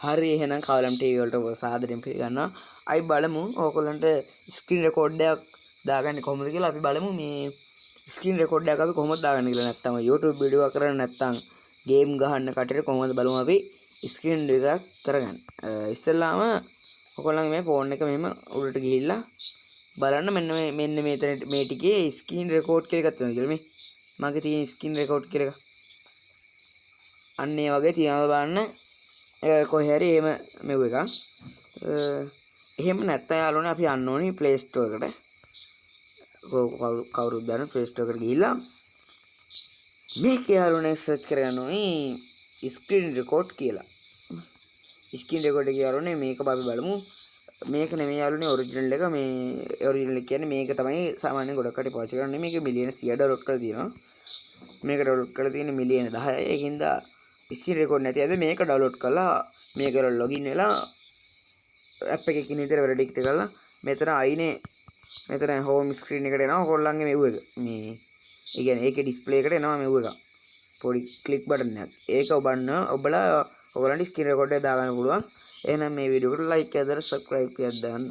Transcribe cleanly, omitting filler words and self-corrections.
හරි එහෙනම් කවලම් ටීවී වලට සාදරයෙන් පිළිගන්නවා. අපි බලමු ඕගොල්ලන්ට ස්ක්‍රීන් රෙකෝඩ් එකක් දාගන්නේ කොහොමද කියලා. අපි බලමු මේ ස්ක්‍රීන් රෙකෝඩ් එකක් අපි කොහොමද දාගන්නේ කියලා. නැත්තම් YouTube වීඩියෝ එක කරන්න නැත්තම් ගේම් ගහන්න කටට කොහොමද බලමු අපි ස්ක්‍රීන් එකක් කරගන්න. ඉස්සෙල්ලාම ඔයගොල්ලන්ගේ මේ ෆෝන් එක මෙහෙම උඩට ගිහිල්ලා බලන්න මෙන්න මෙතන මේ ටිකේ ස්ක්‍රීන් රෙකෝඩ් කියලා එකක් තියෙනවා කියලා මේ මගේ තියෙන ස්ක්‍රීන් රෙකෝඩ් කියලා එක. අන්න ඒ වගේ තියනවා බලන්න කොහේ හරි එහෙම මෙව එකක්. එහෙම නැත්නම් යාළුවනේ අපි යන්න ඕනේ Play Store එකට. කවුරුත් දාන Play Store එකට ගිහිල්ලා මේක යාළුවනේ සර්ච් කරගන්න ඕනේ ස්ක්‍රීන් රෙකෝඩ් කියලා. ස්ක්‍රීන් රෙකෝඩ් එක යාළුවනේ මේක අපි බලමු. මේක නෙමෙයි යාළුවනේ ඔරිජිනල් එක. මේ ඔරිජිනල් එක කියන්නේ මේක තමයි සාමාන්‍යයෙන් ගොඩක් කටි පාවිච්චි කරන්නේ. මේක මිලියන 100 ඩවුන්ලෝඩ් කරලා තියෙනවා. මේක ඩවුන්ලෝඩ් කරලා තියෙන්නේ මිලියන 10යි. ඒකින්ද ස්ක්‍රීන් රෙකෝඩ් නැති අද මේක ඩවුන්ලෝඩ් කරලා මේක වල ලොගින් වෙලා ඇප් එකේ කින විදිහට වැඩික්ට් කරලා මෙතන අයිනේ මෙතන හෝම් ස්ක්‍රීන් එකට එනවා ඔයගොල්ලන්ගේ මෙව් එක. මේ ඒ කියන්නේ ඒකේ ඩිස්ප්ලේ එකට එනවා මෙව් එක. පොඩි ක්ලික් බටන් එකක්. ඒක ඔබලා ඔයගොල්ලන්ට ස්ක්‍රීන් රෙකෝඩ් එක දාගන්න පුළුවන්. එහෙනම් මේ වීඩියෝ එකට ලයික් එකක් දාලා සබ්ස්ක්‍රයිබ් එකක් දාන්න.